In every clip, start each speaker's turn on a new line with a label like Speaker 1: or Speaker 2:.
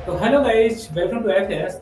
Speaker 1: तो hello guys, welcome to FS.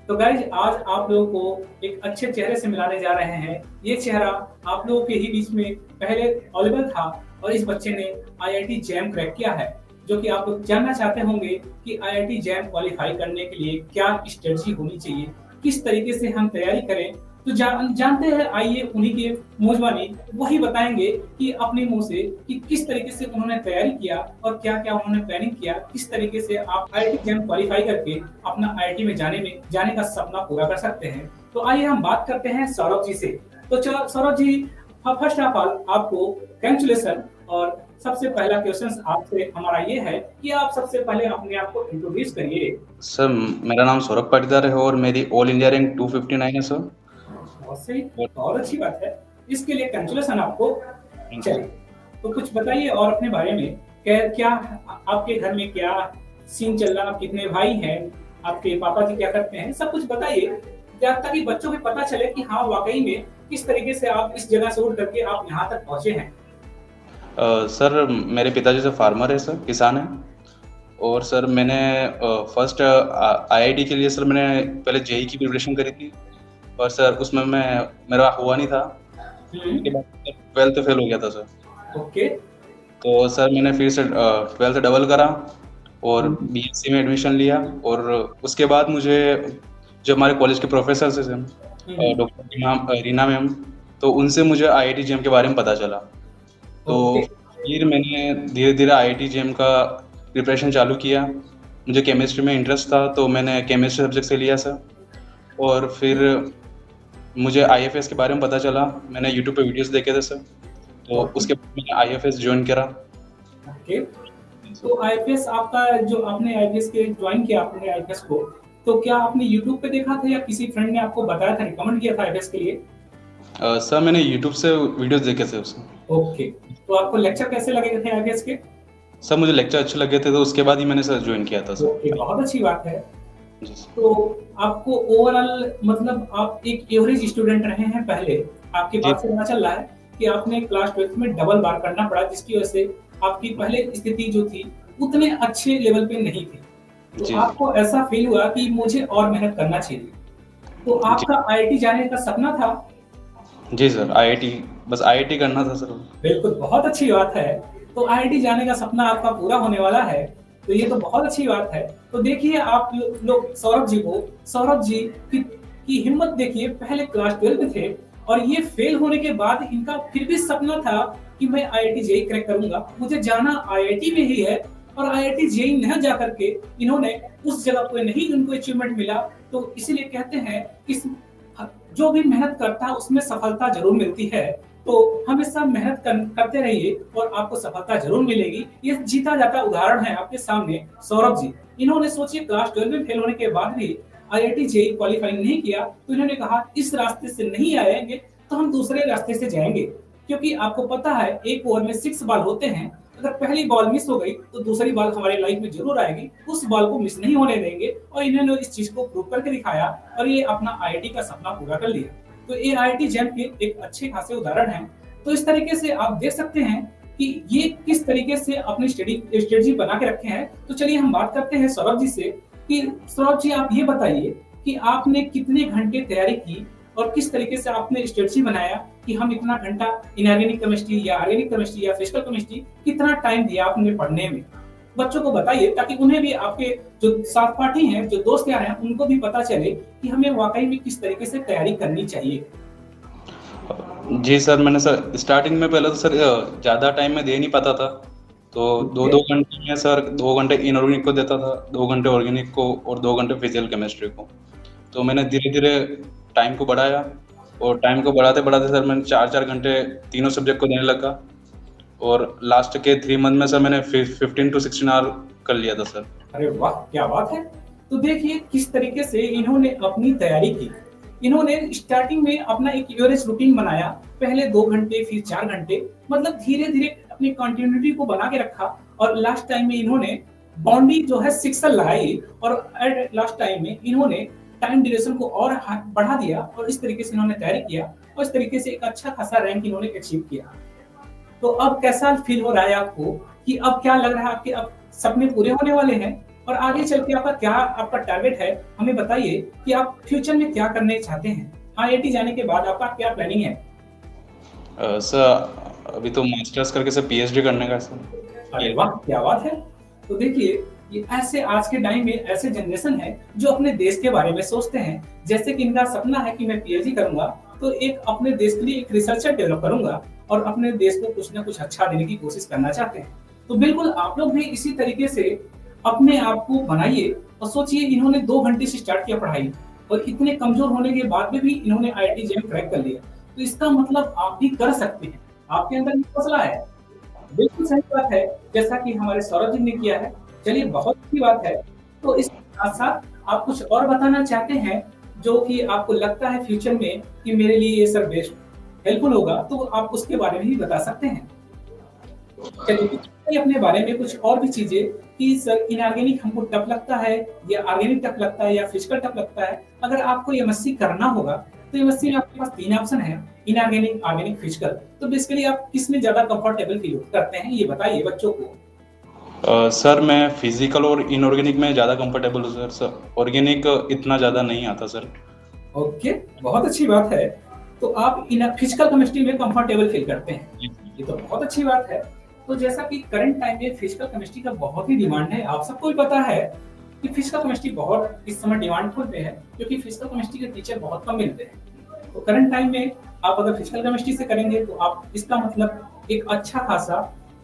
Speaker 1: तो guys, आज आप लोगों को एक अच्छे चेहरे से मिलाने जा रहे हैं। ये चेहरा आप लोगों के ही बीच में पहले अवेलेबल था और इस बच्चे ने आईआईटी जैम क्रैक किया है। जो कि आप लोग जानना चाहते होंगे कि आईआईटी जैम क्वालिफाई करने के लिए क्या स्ट्रेटजी होनी चाहिए, किस तरीके से हम तैयारी करें। तो जानते हैं, आइए उन्हीं के मेजबानी वही बताएंगे कि अपने मुंह से कि किस तरीके से उन्होंने तैयारी किया और क्या क्या उन्होंने प्लानिंग किया, किस तरीके से आप आईआईटी जैम क्वालिफाई करके अपना आईआईटी में जाने का सपना पूरा कर सकते हैं। तो आइए हम बात करते हैं सौरभ जी से। तो चलो Saurabh ji, first of all आपको कंग्रेचुलेसन। और सबसे पहला क्वेश्चन आपसे हमारा ये है कि आप सबसे पहले अपने आप को इंट्रोड्यूस करिए।
Speaker 2: सर, मेरा नाम सौरभ पाटीदार है और मेरी ऑल इंडिया रैंक 259 है सर।
Speaker 1: बहुत सही,
Speaker 2: और
Speaker 1: बहुत अच्छी बात है। इसके लिए कंग्रेचुलेसन आपको।
Speaker 2: थैंक यू
Speaker 1: चलिए,
Speaker 2: सर।
Speaker 1: तो कुछ बताइए और अपने बारे में। क्या आपके घर में क्या सीन चल रहा, कितने भाई हैं, आपके पापा जी क्या करते हैं, सब कुछ बताइए ताकि बच्चों को पता चले कि हाँ वाकई में किस तरीके से आप इस जगह से उठ करके आप यहाँ तक पहुंचे हैं।
Speaker 2: सर, मेरे पिताजी से फार्मर है सर, किसान है। और सर मैंने फर्स्ट आईआईटी के लिए सर मैंने पहले जेई की प्रिपरेशन करी थी। और सर उसमें मेरा हुआ नहीं था। उसके बाद ट्वेल्थ फेल हो गया था सर।
Speaker 1: ओके।
Speaker 2: तो सर मैंने फिर से ट्वेल्थ डबल करा और बीएससी में एडमिशन लिया। और उसके बाद मुझे जो हमारे कॉलेज के प्रोफेसर थे, डॉक्टर रीना मैम, तो उनसे मुझे आईआईटी जेम के बारे में पता चला। तो
Speaker 1: ओके।
Speaker 2: फिर मैंने धीरे धीरे आईआईटी जेम का प्रिपरेशन चालू किया। मुझे केमिस्ट्री में इंटरेस्ट था तो मैंने केमिस्ट्री सब्जेक्ट से लिया सर। और फिर मुझे आईएफएस के बारे में पता चला, मैंने यूट्यूब पे वीडियोस देखे थे सर। तो उसके बाद मैंने आईएफएस ज्वाइन करा।
Speaker 1: ओके। तो आईपीएस आपका, जो आपने आईपीएस के ज्वाइन किया आपने आईपीएस को, तो क्या आपने यूट्यूब पे देखा था या किसी फ्रेंड ने आपको बताया था, रिकमेंड किया था आईपीएस के लिए?
Speaker 2: सर मैंने यूट्यूब से वीडियोस देखे थे उसमें।
Speaker 1: ओके। तो आपको लेक्चर कैसे लगे थे आईपीएस के?
Speaker 2: सर मुझे लेक्चर अच्छे लगे थे तो उसके बाद ही मैंने सर ज्वाइन किया था सर।
Speaker 1: ओके, बहुत अच्छी बात है।
Speaker 2: जी सर।
Speaker 1: तो आपको ओवरऑल मतलब आप एक एवरेज स्टूडेंट रहे हैं पहले। आपकी
Speaker 2: जी
Speaker 1: बात से पता चल रहा है कि आपने क्लास 12 में डबल बार करना पड़ा, जिसकी वजह से आपकी पहले स्थिति जो थी उतने अच्छे लेवल पे नहीं थी। तो
Speaker 2: जी
Speaker 1: आपको ऐसा फील हुआ कि मुझे और मेहनत करना चाहिए। तो
Speaker 2: जी
Speaker 1: आपका आईआईटी जाने का सपना था।
Speaker 2: जी सर, आईआईटी, बस आईआईटी करना था सर।
Speaker 1: बिल्कुल, बहुत अच्छी बात है। तो आईआईटी जाने का सपना आपका पूरा होने वाला है। तो ये तो बहुत अच्छी बात है। तो देखिए आप लोग सौरभ जी को, सौरभ जी की हिम्मत देखिए, पहले क्लास 12 में थे और ये फेल होने के बाद इनका फिर भी सपना था कि मैं आईआईटी जेईई क्रैक करूंगा, मुझे जाना आईआईटी में ही है। और आईआईटी जेईई न जा करके इन्होंने उस जगह पे नहीं उनको अचीवमेंट मिला। तो इसीलिए कहते हैं कि जो भी मेहनत करता है उसमें सफलता जरूर मिलती है। तो हमेशा मेहनत करते रहिए और आपको सफलता जरूर मिलेगी। ये जीता जाता उदाहरण है आपके सामने सौरभ जी। इन्होंने सोचिए क्लास 12 में फेल होने के बाद भी आईआईटी जेईई क्वालिफाई नहीं किया, तो इन्होंने कहा इस रास्ते से नहीं आएंगे तो हम दूसरे रास्ते से जाएंगे। क्योंकि आपको पता है एक ओवर में 6 बॉल होते हैं, अगर पहली बॉल मिस हो गई तो दूसरी बॉल हमारे लाइफ में जरूर आएगी, उस बॉल को मिस नहीं होने देंगे। और इन्होंने इस चीज को प्रूव करके दिखाया और ये अपना आईआईटी का सपना पूरा कर लिया। तो ये आईआईटी जैम के एक अच्छे खासे उदाहरण हैं। तो इस तरीके से आप देख सकते हैं कि ये किस तरीके से अपनी स्ट्रेटजी बना के रखे हैं। तो चलिए हम बात करते हैं सौरभ जी से कि सौरभ जी आप ये बताइए कि आपने कितने घंटे तैयारी की और किस तरीके से आपने स्ट्रेटजी बनाया कि हम इतना घंटा इनऑर्गेनिक केमिस्ट्री या ऑर्गेनिक केमिस्ट्री या फिजिकल केमिस्ट्री, कितना टाइम दिया आपने पढ़ने में। बच्चों को बताइए ताकि उन्हें भी, आपके जो साथ पाठी हैं, जो दोस्त यार हैं, उनको भी पता चले कि हमें वाकई में किस तरीके से तैयारी करनी चाहिए।
Speaker 2: जी सर, मैंने सर स्टार्टिंग में पहले तो सर ज़्यादा टाइम में दे नहीं पाता था। तो दो दो घंटे में सर 2 घंटे इनऑर्गेनिक को देता था, 2 घंटे ऑर्गेनिक को और 2 घंटे फिजिकल केमिस्ट्री को। तो मैंने धीरे धीरे टाइम को बढ़ाया और टाइम को बढ़ाते बढ़ाते सर मैंने 4-4 घंटे तीनों सब्जेक्ट को देने लगा। और लास्ट के 3 मंथ में सर मैंने 15 to 16 आवर कर लिया था सर।
Speaker 1: अरे वाह, क्या बात है। तो देखिए किस तरीके से इन्होंने अपनी तैयारी की। इन्होंने स्टार्टिंग में अपना एक एवरेज रूटीन बनाया, पहले 2 घंटे फिर 4 घंटे, मतलब धीरे धीरे अपनी कंटिन्यूटी को बना के रखा। और लास्ट टाइम में इन्होंने बाउंड्री जो है सिक्सर लगाई और एट लास्ट टाइम में इन्होंने टाइम ड्यूरेशन को और बढ़ा दिया और इस तरीके से इन्होंने तैयारी किया और इस तरीके से एक अच्छा खासा रैंक इन्होंने अचीव किया। तो अब कैसा फील हो रहा है आपको कि अब क्या लग रहा है, आपके अब सपने पूरे होने वाले हैं और आगे चल के आपका क्या आपका टारगेट है, हमें बताइए कि आप फ्यूचर में क्या करने चाहते हैं? आईआईटी जाने के बाद आपका क्या प्लानिंग है?
Speaker 2: सर अभी तो मास्टर्स करके सर पीएचडी करने का है सर।
Speaker 1: अरे वाह! क्या बात है। तो देखिए, ये ऐसे आज के टाइम में ऐसे जनरेशन है जो अपने देश के बारे में सोचते हैं। जैसे कि इनका सपना है कि मैं पीएचडी करूँगा, तो एक अपने देश के लिए एक रिसर्चर डेवलप करूँगा और अपने देश को कुछ ना कुछ अच्छा देने की कोशिश करना चाहते हैं। तो बिल्कुल आप लोग भी इसी तरीके से अपने आप को बनाइए और सोचिए, इन्होंने 2 घंटे से स्टार्ट किया पढ़ाई और इतने कमज़ोर होने के बाद में भी इन्होंने आईआईटी जेईई क्रैक कर लिया। तो इसका मतलब आप भी कर सकते हैं। आपके अंदर ये हौसला है। बिल्कुल सही बात है, जैसा कि हमारे सौरभ जी ने किया है। चलिए, बहुत अच्छी बात है। तो इसके साथ-साथ आप कुछ और बताना चाहते हैं, जो कि आपको लगता है फ्यूचर में कि मेरे लिए ये सब बेस्ट हेल्पफुल होगा, तो आप उसके बारे में भी बता सकते हैं। चलिए, कुछ बताइए अपने बारे में कुछ और भी चीज़ें कि सर इनऑर्गेनिक हमको टफ लगता है या ऑर्गेनिक टफ लगता है या फिजिकल टफ लगता है? अगर आपको एमएससी करना होगा, तो एमएससी में आपके पास 3 ऑप्शन है, इनऑर्गेनिक, ऑर्गेनिक, फिजिकल। तो बेसिकली आप किसमें ज़्यादा कंफर्टेबल फील करते हैं, ये बताइए बच्चों को?
Speaker 2: सर मैं फिजिकल और इनऑर्गेनिक में ज़्यादा कंफर्टेबल हूँ सर। ऑर्गेनिक इतना ज़्यादा नहीं आता सर।
Speaker 1: ओके, बहुत अच्छी बात है। तो आप इन फिजिकल केमिस्ट्री में कंफर्टेबल फील करते हैं।
Speaker 2: जी।
Speaker 1: ये तो बहुत अच्छी बात है। तो जैसा कि करंट टाइम में फिजिकल केमिस्ट्री का बहुत ही डिमांड है, आप सबको भी पता है कि फिजिकल केमिस्ट्री बहुत इस समय डिमांडफुल में है, क्योंकि फिजिकल केमिस्ट्री के टीचर बहुत कम मिलते हैं। तो करंट टाइम में आप अगर फिजिकल केमिस्ट्री से करेंगे, तो आप इसका मतलब एक अच्छा खासा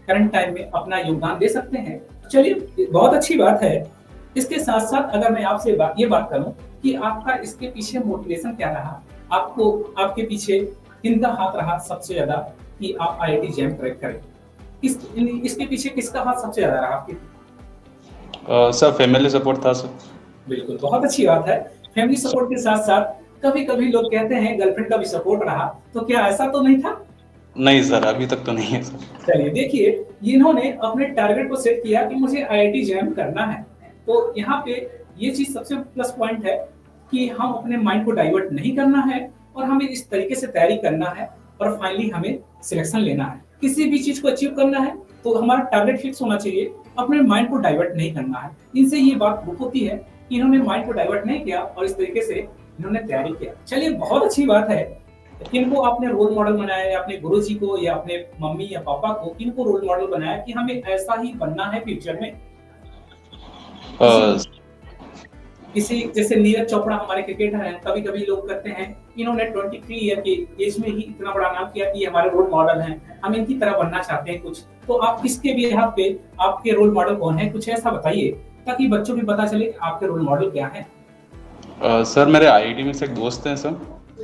Speaker 1: करंट टाइम में अपना योगदान दे सकते हैं। चलिए, बहुत अच्छी बात है। इसके साथ-साथ अगर मैं आपसे ये बात करूँ कि आपका इसके पीछे मोटिवेशन क्या रहा? आपको आपके पीछे किनका हाथ रहा सबसे ज़्यादा कि आप आईआईटी जेईई क्रैक करें? इसके पीछे किसका हाथ सबसे ज़्यादा रहा आपके?
Speaker 2: सर फैमिली सपोर्ट था सर।
Speaker 1: बिल्कुल, बहुत अच्छी बात है। फैमिली सपोर्ट के साथ-साथ कभी-कभी लोग कहते हैं गर्लफ्रेंड का भी सपोर्ट रहा, तो क्या ऐसा तो नहीं था?
Speaker 2: नहीं सर, अभी तक तो नहीं है सर।
Speaker 1: चलिए देखिए, इन्होंने अपने टारगेट को सेट किया कि मुझे आईआईटी जेईई करना है। तो यहाँ पे ये चीज़ सबसे प्लस पॉइंट है कि हम अपने माइंड को डाइवर्ट नहीं करना है और हमें इस तरीके से तैयारी करना है और फाइनली हमें सिलेक्शन लेना है। किसी भी चीज़ को अचीव करना है, तो हमारा टारगेट फिक्स होना चाहिए, अपने माइंड को डाइवर्ट नहीं करना है। इनसे ये बात प्रूफ होती है कि इन्होंने माइंड को डाइवर्ट नहीं किया और इस तरीके से इन्होंने तैयारी किया। चलिए, बहुत अच्छी बात है। किनको आपने रोल मॉडल बनाया, या अपने गुरुजी को या अपने मम्मी या पापा को, किनको रोल मॉडल बनाया कि हमें ऐसा ही बनना है फ्यूचर में?
Speaker 2: अ,
Speaker 1: किसी जैसे नीरज चोपड़ा हमारे क्रिकेटर हैं, कभी-कभी लोग कहते हैं इन्होंने 23 ईयर की एज में ही इतना बड़ा नाम किया कि ये हमारे रोल मॉडल हैं, हम इनकी तरह बनना चाहते हैं कुछ। तो आप किसके बिहाफ पे आपके रोल मॉडल कौन है? कुछ ऐसा बताइए ताकि बच्चों को भी पता चले कि आपके रोल मॉडल क्या हैं।
Speaker 2: सर मेरे आईआईटी में से एक दोस्त हैं सर,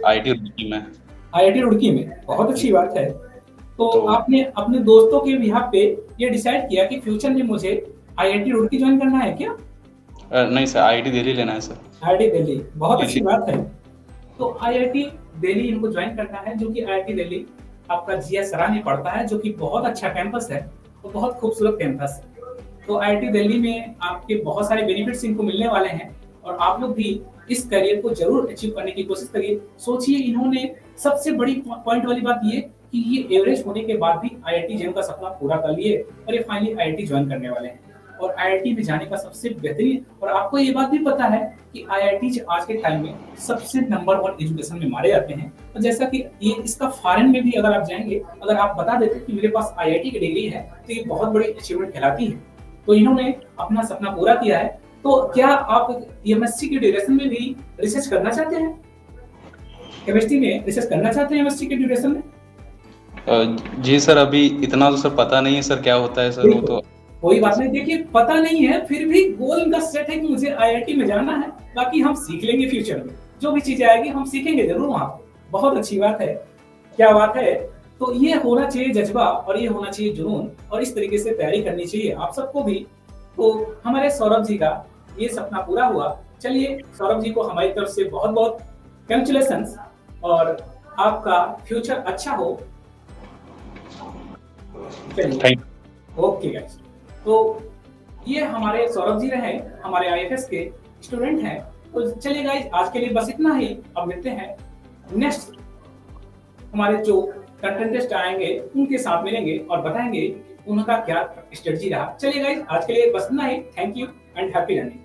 Speaker 2: आईआईटी रुड़की में।
Speaker 1: आईआईटी रुड़की में, बहुत अच्छी बात है। तो
Speaker 2: तो
Speaker 1: आपने अपने दोस्तों के बिहाफ पे ये डिसाइड किया कि फ्यूचर में मुझे आईआईटी रुड़की ज्वाइन करना है क्या?
Speaker 2: नहीं सर, आईआईटी दिल्ली लेना है सर।
Speaker 1: आईआईटी दिल्ली, बहुत
Speaker 2: जी,
Speaker 1: अच्छी
Speaker 2: जी।
Speaker 1: बात है। तो आईआईटी दिल्ली इनको ज्वाइन करना है, जो कि आईआईटी दिल्ली आपका जीएस सराय में पड़ता है, जो कि बहुत अच्छा कैंपस है और बहुत खूबसूरत कैंपस है। तो आईआईटी दिल्ली में आपके बहुत सारे बेनिफिट्स इनको मिलने वाले हैं और आप लोग भी इस करियर को ज़रूर अचीव करने की कोशिश करिए। सोचिए, इन्होंने सबसे बड़ी पॉइंट वाली बात ये कि ये एवरेज होने के बाद भी आईआईटी जेईई का सपना पूरा कर लिए और ये फाइनली आईआईटी ज्वाइन करने वाले हैं। और आईआईटी में जाने का सबसे बेहतरीन, और आपको ये बात भी पता है कि आईआईटी आज के टाइम में सबसे नंबर 1 एजुकेशन में माने जाते हैं। तो जैसा कि ये इसका फॉरेन में भी अगर आप जाएँगे, अगर आप बता देते कि मेरे पास आईआईटी की डिग्री है, तो ये बहुत बड़ी अचीवमेंट कहलाती है। तो इन्होंने अपना सपना पूरा किया है। तो क्या आप एमएससी की ड्यूरेशन में भी रिसर्च करना चाहते हैं? केमिस्ट्री में रिसर्च करना चाहते हैं एमएससी के ड्यूरेशन में?
Speaker 2: जी सर, अभी इतना तो सर पता नहीं है सर क्या होता है सर, वो तो।
Speaker 1: कोई बात नहीं, देखिए पता नहीं है, फिर भी गोल इनका सेट है कि मुझे आईआईटी में जाना है, बाकी हम सीख लेंगे फ्यूचर में। जो भी चीजें आएगी हम सीखेंगे जरूर वहां पे। बहुत अच्छी बात है, क्या बात है। तो ये होना चाहिए जज्बा और ये होना चाहिए जुनून और इस तरीके से तैयारी करनी चाहिए आप सबको भी। तो हमारे सौरभ जी का ये सपना पूरा हुआ। चलिए, सौरभ जी को हमारी तरफ से बहुत-बहुत कांग्रेचुलेशंस और आपका फ्यूचर अच्छा हो। चलिए,
Speaker 2: थैंक
Speaker 1: ओके गाइस। तो ये हमारे सौरभ जी रहे, हमारे आईएफएस के स्टूडेंट हैं। तो चलिए गाइस, आज के लिए बस इतना ही। अब मिलते हैं नेक्स्ट, हमारे जो कंटेस्टेंट आएंगे उनके साथ मिलेंगे और बताएंगे उनका क्या स्ट्रेटजी रहा। चलिए गाइस, आज के लिए बस इतना ही। Thank you. And happy learning.